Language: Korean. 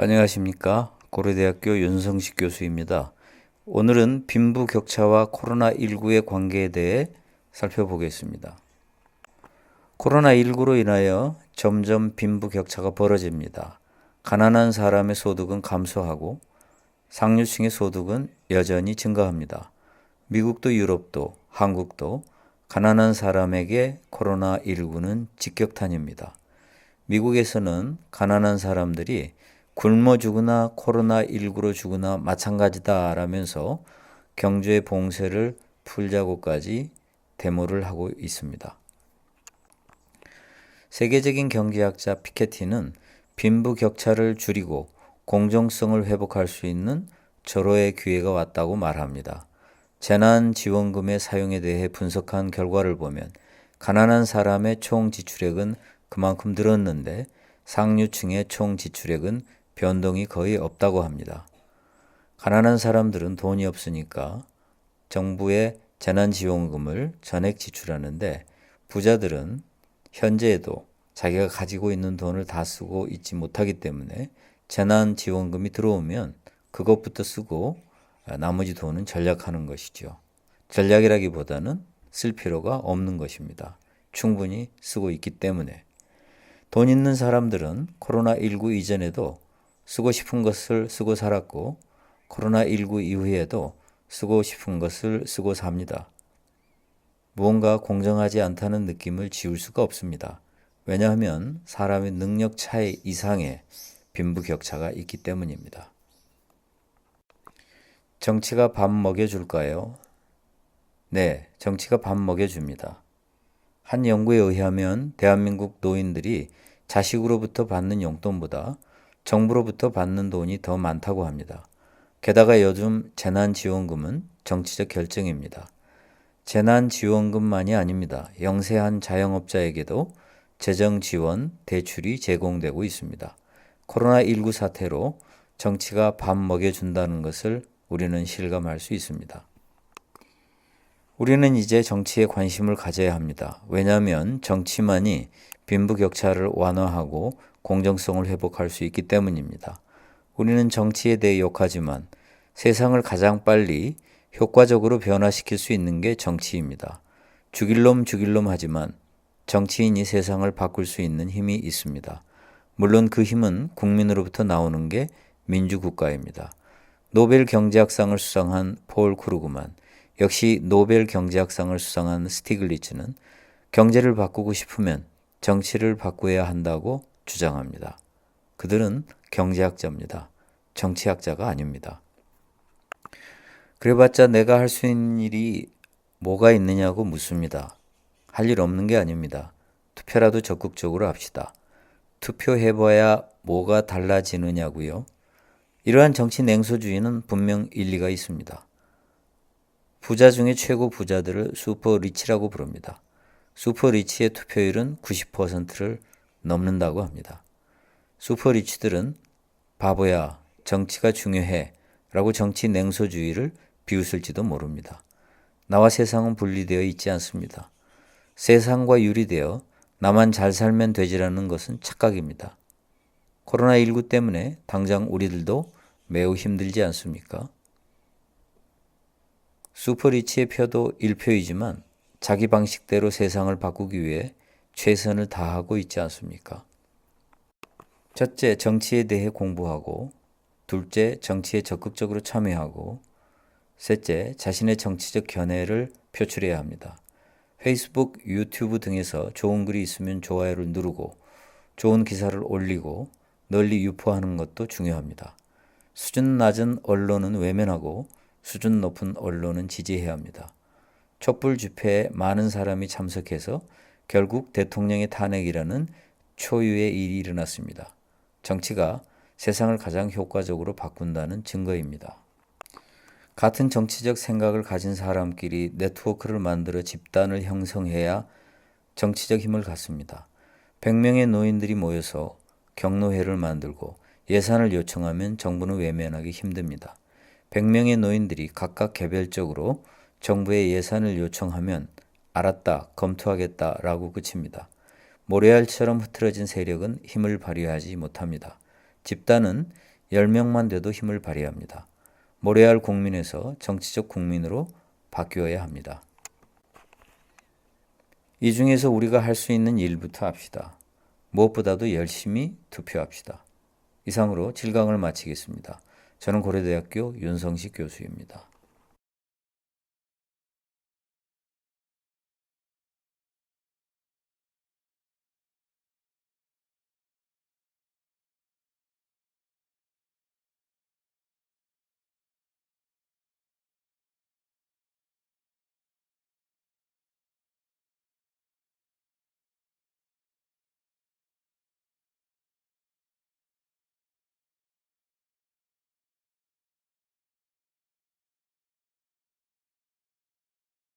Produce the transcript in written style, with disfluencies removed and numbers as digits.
안녕하십니까. 고려대학교 윤성식 교수입니다. 오늘은 빈부격차와 코로나19의 관계에 대해 살펴보겠습니다. 코로나19로 인하여 점점 빈부격차가 벌어집니다. 가난한 사람의 소득은 감소하고 상류층의 소득은 여전히 증가합니다. 미국도 유럽도 한국도 가난한 사람에게 코로나19는 직격탄입니다. 미국에서는 가난한 사람들이 굶어 죽으나 코로나19로 죽으나 마찬가지다라면서 경제 봉쇄를 풀자고까지 데모를 하고 있습니다. 세계적인 경제학자 피케티는 빈부격차를 줄이고 공정성을 회복할 수 있는 절호의 기회가 왔다고 말합니다. 재난지원금의 사용에 대해 분석한 결과를 보면 가난한 사람의 총 지출액은 그만큼 늘었는데 상류층의 총 지출액은 변동이 거의 없다고 합니다. 가난한 사람들은 돈이 없으니까 정부의 재난지원금을 전액 지출하는데 부자들은 현재에도 자기가 가지고 있는 돈을 다 쓰고 있지 못하기 때문에 재난지원금이 들어오면 그것부터 쓰고 나머지 돈은 절약하는 것이죠. 절약이라기보다는 쓸 필요가 없는 것입니다. 충분히 쓰고 있기 때문에. 돈 있는 사람들은 코로나19 이전에도 쓰고 싶은 것을 쓰고 살았고 코로나19 이후에도 쓰고 싶은 것을 쓰고 삽니다. 무언가 공정하지 않다는 느낌을 지울 수가 없습니다. 왜냐하면 사람의 능력 차이 이상의 빈부격차가 있기 때문입니다. 정치가 밥 먹여줄까요? 네, 정치가 밥 먹여줍니다. 한 연구에 의하면 대한민국 노인들이 자식으로부터 받는 용돈보다 정부로부터 받는 돈이 더 많다고 합니다. 게다가 요즘 재난지원금은 정치적 결정입니다. 재난지원금만이 아닙니다. 영세한 자영업자에게도 재정지원, 대출이 제공되고 있습니다. 코로나19 사태로 정치가 밥 먹여준다는 것을 우리는 실감할 수 있습니다. 우리는 이제 정치에 관심을 가져야 합니다. 왜냐하면 정치만이 빈부격차를 완화하고 공정성을 회복할 수 있기 때문입니다. 우리는 정치에 대해 욕하지만 세상을 가장 빨리 효과적으로 변화시킬 수 있는 게 정치입니다. 죽일 놈 하지만 정치인이 세상을 바꿀 수 있는 힘이 있습니다. 물론 그 힘은 국민으로부터 나오는 게 민주국가입니다. 노벨 경제학상을 수상한 폴 크루그만, 역시 노벨 경제학상을 수상한 스티글리츠는 경제를 바꾸고 싶으면 정치를 바꾸어야 한다고 주장합니다. 그들은 경제학자입니다. 정치학자가 아닙니다. 그래봤자 내가 할 수 있는 일이 뭐가 있느냐고 묻습니다. 할 일 없는 게 아닙니다. 투표라도 적극적으로 합시다. 투표해봐야 뭐가 달라지느냐고요. 이러한 정치 냉소주의는 분명 일리가 있습니다. 부자 중에 최고 부자들을 슈퍼리치라고 부릅니다. 슈퍼리치의 투표율은 90%를 넘는다고 합니다. 슈퍼리치들은 바보야, 정치가 중요해 라고 정치 냉소주의를 비웃을지도 모릅니다. 나와 세상은 분리되어 있지 않습니다. 세상과 유리되어 나만 잘 살면 되지라는 것은 착각입니다. 코로나19 때문에 당장 우리들도 매우 힘들지 않습니까? 슈퍼리치의 표도 1표이지만 자기 방식대로 세상을 바꾸기 위해 최선을 다하고 있지 않습니까? 첫째, 정치에 대해 공부하고, 둘째, 정치에 적극적으로 참여하고, 셋째, 자신의 정치적 견해를 표출해야 합니다. 페이스북, 유튜브 등에서 좋은 글이 있으면 좋아요를 누르고 좋은 기사를 올리고 널리 유포하는 것도 중요합니다. 수준 낮은 언론은 외면하고 수준 높은 언론은 지지해야 합니다. 촛불 집회에 많은 사람이 참석해서 결국 대통령의 탄핵이라는 초유의 일이 일어났습니다. 정치가 세상을 가장 효과적으로 바꾼다는 증거입니다. 같은 정치적 생각을 가진 사람끼리 네트워크를 만들어 집단을 형성해야 정치적 힘을 갖습니다. 100명의 노인들이 모여서 경로회를 만들고 예산을 요청하면 정부는 외면하기 힘듭니다. 100명의 노인들이 각각 개별적으로 정부에 예산을 요청하면 알았다, 검토하겠다라고 그칩니다. 모래알처럼 흐트러진 세력은 힘을 발휘하지 못합니다. 집단은 10명만 돼도 힘을 발휘합니다. 모래알 국민에서 정치적 국민으로 바뀌어야 합니다. 이 중에서 우리가 할 수 있는 일부터 합시다. 무엇보다도 열심히 투표합시다. 이상으로 7강을 마치겠습니다. 저는 고려대학교 윤성식 교수입니다.